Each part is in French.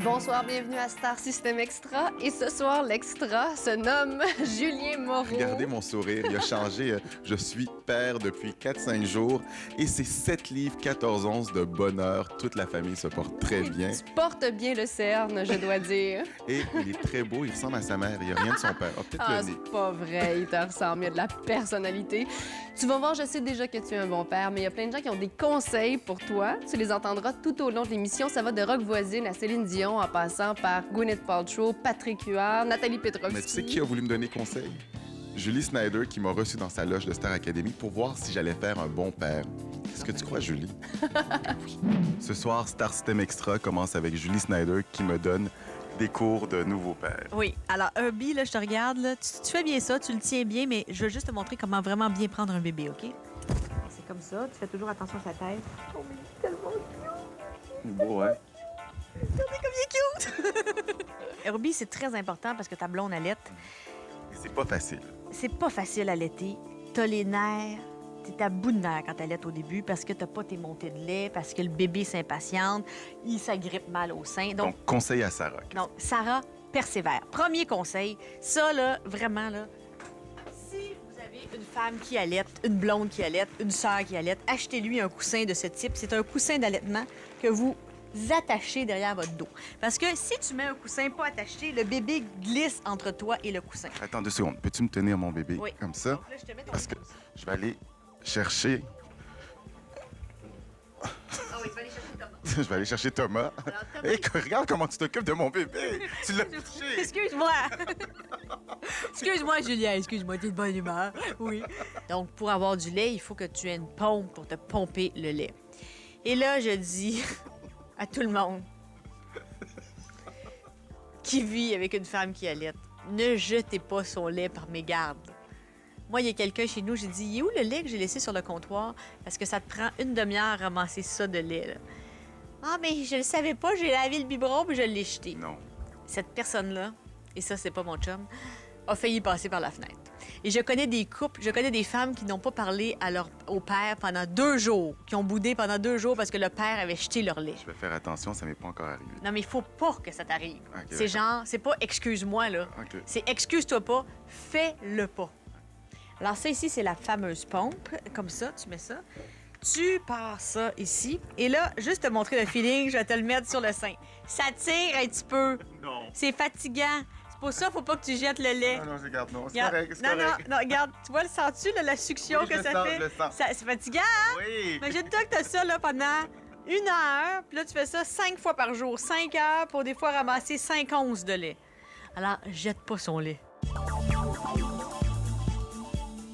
Bonsoir, bienvenue à Star System Extra. Et ce soir, l'extra se nomme Julien Moreau. Regardez mon sourire, il a changé. Je suis père depuis 4-5 jours et c'est 7 livres, 14 onces de bonheur. Toute la famille se porte très bien. Tu portes bien le cerne, je dois dire. Et il est très beau, il ressemble à sa mère. Il n'y a rien de son père. Peut-être le nez. C'est pas vrai, il te ressemble, il a de la personnalité. Tu vas voir, je sais déjà que tu es un bon père, mais il y a plein de gens qui ont des conseils pour toi. Tu les entendras tout au long de l'émission. Ça va de Rock Voisine à Céline Dion, en passant par Gwyneth Paltrow, Patrick Huard, Nathalie Petrovski. Mais tu sais qui a voulu me donner conseil? Julie Snyder, qui m'a reçu dans sa loge de Star Academy pour voir si j'allais faire un bon père. Qu'est-ce que tu crois, Julie? Ce soir, Star System Extra commence avec Julie Snyder qui me donne des cours de nouveau père. Oui. Alors, Herbie, là, je te regarde. Là, tu fais bien ça, tu le tiens bien, mais je veux juste te montrer comment vraiment bien prendre un bébé, OK? C'est comme ça. Tu fais toujours attention à sa tête. Oh, mais il est tellement cute! Beau, hein? Regardez comme il est cute! Herbie, c'est très important parce que ta blonde allaite. C'est pas facile. C'est pas facile à allaiter. T'as les nerfs. T'es à bout de nerfs quand t'allaites au début parce que t'as pas tes montées de lait, parce que le bébé s'impatiente, il s'agrippe mal au sein. Donc, conseil à Sarah. Donc, Sarah, persévère. Premier conseil, ça, là, vraiment, là, si vous avez une femme qui allaite, une blonde qui allaite, une sœur qui allaite, achetez-lui un coussin de ce type. C'est un coussin d'allaitement que vous attachez derrière votre dos. Parce que si tu mets un coussin pas attaché, le bébé glisse entre toi et le coussin. Attends 2 secondes. Peux-tu me tenir mon bébé comme ça? Donc là, je te mets ton Parce que coussin. je vais aller chercher... Ah oui, tu vas aller chercher Thomas. Je vais aller chercher Thomas. Alors, Thomas, Hé, regarde comment tu t'occupes de mon bébé. Tu l'as touché. Excuse-moi. Excuse-moi, Julien. Excuse-moi, t'es de bonne humeur. Oui. Donc, pour avoir du lait, il faut que tu aies une pompe pour te pomper le lait. Et là, je dis à tout le monde qui vit avec une femme qui allaite, ne jetez pas son lait par mégarde. Moi, il y a quelqu'un chez nous, j'ai dit, il est où le lait que j'ai laissé sur le comptoir? Parce que ça te prend une demi-heure à ramasser ça de lait, là. Ah, mais je le savais pas, j'ai lavé le biberon puis je l'ai jeté. Non. Cette personne-là, et ça, c'est pas mon chum, a failli passer par la fenêtre. Et je connais des couples, je connais des femmes qui n'ont pas parlé au père pendant 2 jours, qui ont boudé pendant 2 jours parce que le père avait jeté leur lait. Je vais faire attention, ça m'est pas encore arrivé. Non, mais il faut pas que ça t'arrive. Ok, C'est genre, c'est pas excuse-moi, là. Ok. C'est excuse-toi pas, fais-le pas. Alors, ça ici, c'est la fameuse pompe. Comme ça, tu mets ça. Tu pars ça ici. Et là, juste te montrer le feeling, je vais te le mettre sur le sein. Ça tire un petit peu. Non. C'est fatigant. C'est pour ça, faut pas que tu jettes le lait. Non, regarde, non, c'est Regarde. correct, c'est non, correct. non, regarde, tu vois, le sens-tu, là, la succion Oui, que je ça le sens, fait? je le sens. C'est fatigant, hein? Oui. Imagine-toi que tu as ça là, pendant 1 heure, puis là, tu fais ça 5 fois par jour, 5 heures pour des fois ramasser 5 onces de lait. Alors, jette pas son lait.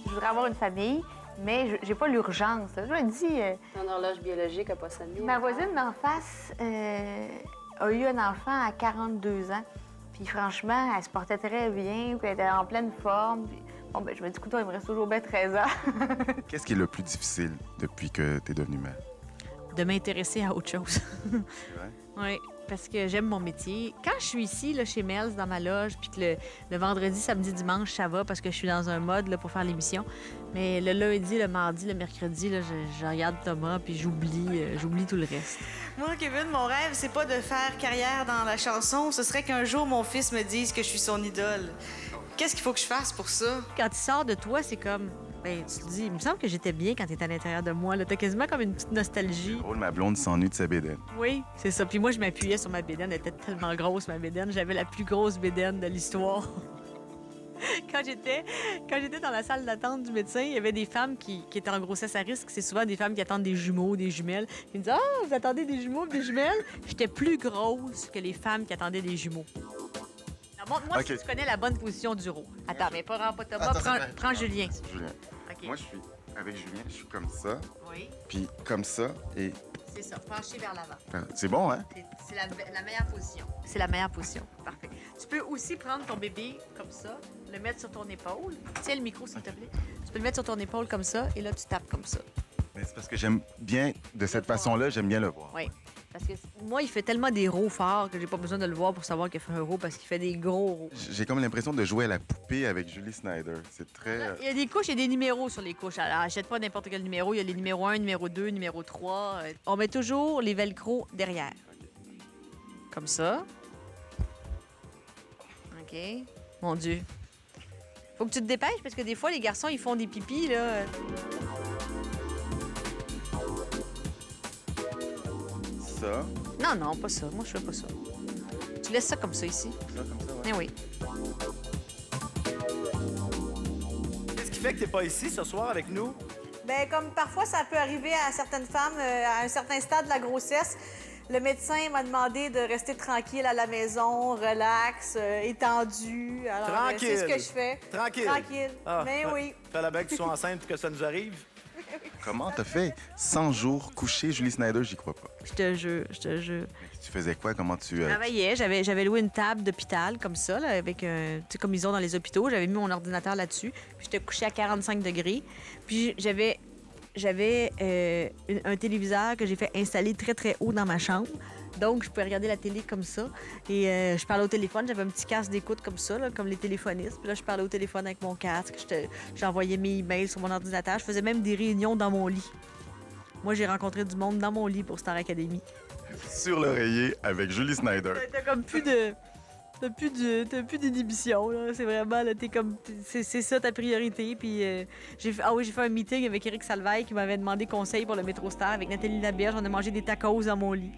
Je voudrais avoir une famille, mais j'ai pas l'urgence. Je me dis, Ton horloge biologique n'a pas sonné. ma voisine d'en face a eu un enfant à 42 ans. Puis franchement, elle se portait très bien, puis elle était en pleine forme. Puis, bon, ben je me dis, écoute, il me reste toujours bien 13 ans. Qu'est-ce qui est le plus difficile depuis que tu es devenue mère? De m'intéresser à autre chose. C'est vrai? Oui, parce que j'aime mon métier. Quand je suis ici, là, chez Mel's, dans ma loge, puis que le vendredi, samedi, dimanche, ça va parce que je suis dans un mode là, pour faire l'émission. Mais le lundi, le mardi, le mercredi, là, je regarde Thomas, puis j'oublie tout le reste. Moi, Kevin, mon rêve, c'est pas de faire carrière dans la chanson. Ce serait qu'un jour, mon fils me dise que je suis son idole. Qu'est-ce qu'il faut que je fasse pour ça? Quand il sort de toi, c'est comme... Ben, tu te dis, il me semble que j'étais bien quand t'étais à l'intérieur de moi. T'as quasiment comme une petite nostalgie. Drôle, ma blonde s'ennuie de sa bédaine. Oui, c'est ça. Puis moi, je m'appuyais sur ma bédaine. Elle était tellement grosse, ma bédaine. J'avais la plus grosse bédaine de l'histoire. Quand j'étais dans la salle d'attente du médecin, il y avait des femmes qui étaient en grossesse à risque. C'est souvent des femmes qui attendent des jumeaux, des jumelles. Ils me disaient, ah, vous attendez des jumeaux, des jumelles? J'étais plus grosse que les femmes qui attendaient des jumeaux. Alors, montre-moi OK. si tu connais la bonne position du rond. Attends, mais pas Thomas, Attends, prends Julien. Julien. OK. Moi, je suis avec Julien, je suis comme ça, Oui, puis comme ça, et... c'est ça. Penché vers l'avant. C'est bon, hein? C'est la meilleure position. C'est la meilleure position. Parfait. Tu peux aussi prendre ton bébé comme ça, le mettre sur ton épaule. Tiens le micro, s'il te plaît. Tu peux le mettre sur ton épaule comme ça, et là, tu tapes comme ça. Mais c'est parce que j'aime bien, de cette façon-là, j'aime bien le voir. Oui. Parce que moi, il fait tellement des rows forts que j'ai pas besoin de le voir pour savoir qu'il fait un row parce qu'il fait des gros rows. J'ai comme l'impression de jouer à la poupée avec Julie Snyder. C'est très... Il y a des couches et des numéros sur les couches. Alors, achète pas n'importe quel numéro. Il y a les numéros 1, numéro 2, numéro 3. On met toujours les velcro derrière. Comme ça. OK. Mon Dieu. Faut que tu te dépêches parce que des fois, les garçons, ils font des pipis, là. Ça, Non, non, pas ça. Moi, je fais pas ça. Tu laisses ça comme ça ici. ça, comme ça, ouais. Eh oui. Qu'est-ce qui fait que t'es pas ici ce soir avec nous? Bien, comme parfois, ça peut arriver à certaines femmes, à un certain stade de la grossesse, le médecin m'a demandé de rester tranquille à la maison, relax, étendu. Alors, Tranquille. c'est ce que je fais. Tranquille. Tranquille. Ah, Mais fait- oui. Fais la bague que tu sois enceinte et que ça nous arrive. Comment t'as fait 100 jours couché, Julie Snyder? J'y crois pas. Je te jure, je te jure. Tu faisais quoi? Comment tu... Je travaillais, j'avais loué une table d'hôpital comme ça, là, avec un, tu sais, comme ils ont dans les hôpitaux. J'avais mis mon ordinateur là-dessus. Puis j'étais couchée à 45 degrés. Puis j'avais un téléviseur que j'ai fait installer très, très haut dans ma chambre. Donc, je pouvais regarder la télé comme ça. Et je parlais au téléphone. J'avais un petit casque d'écoute comme ça, là, comme les téléphonistes. Puis là, je parlais au téléphone avec mon casque. J'envoyais mes emails sur mon ordinateur. Je faisais même des réunions dans mon lit. Moi, j'ai rencontré du monde dans mon lit pour Star Academy. Sur l'oreiller avec Julie Snyder. T'as comme plus de... T'as plus d'inhibition, là. C'est vraiment, là, c'est ça ta priorité. Puis j'ai fait un meeting avec Éric Salvaille qui m'avait demandé conseil pour le métro Star avec Nathalie Laberge. On a mangé des tacos dans mon lit.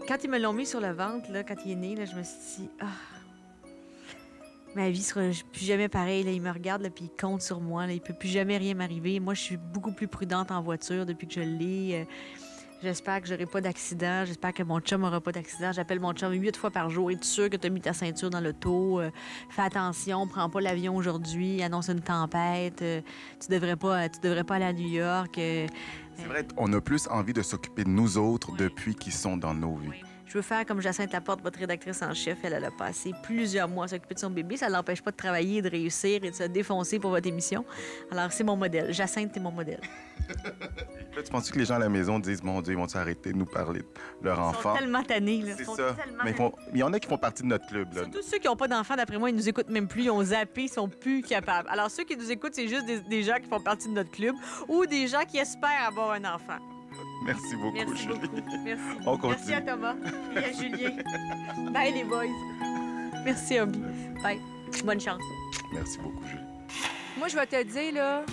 Quand ils me l'ont mis sur le ventre, là, quand il est né, là, je me suis dit, ma vie sera plus jamais pareille. Là. Il me regarde, là, puis il compte sur moi. Là. Il peut plus jamais rien m'arriver. Moi, je suis beaucoup plus prudente en voiture depuis que je l'ai. J'espère que j'aurai pas d'accident. J'espère que mon chum aura pas d'accident. J'appelle mon chum 8 fois par jour. Es-tu sûr que tu as mis ta ceinture dans l'auto? Fais attention, prends pas l'avion aujourd'hui. Annonce une tempête. Tu devrais pas aller à New York. C'est vrai, on a plus envie de s'occuper de nous autres depuis qu'ils sont dans nos vies. Je veux faire comme Jacinthe Laporte, votre rédactrice en chef. Elle a passé plusieurs mois à s'occuper de son bébé. Ça ne l'empêche pas de travailler, de réussir et de se défoncer pour votre émission. Alors, c'est mon modèle. Jacinthe, t'es mon modèle. Là, tu penses que les gens à la maison disent, mon Dieu, ils vont-ils arrêter de nous parler de leur Ils enfant? sont tellement tannés. Là. C'est Ils sont ça. tellement Mais tannés. il y en a qui font partie de notre club. Là. Surtout ceux qui n'ont pas d'enfants, d'après moi, ils nous écoutent même plus. Ils ont zappé, ils sont plus capables. Alors, ceux qui nous écoutent, c'est juste des gens qui font partie de notre club ou des gens qui espèrent avoir un enfant. Merci beaucoup, Merci Julie. beaucoup. Merci. On continue. Merci à Thomas et à Julien. Bye, les boys. Merci, Obi. Bye. Bonne chance. Merci beaucoup, Julie. Moi, je vais te dire, là,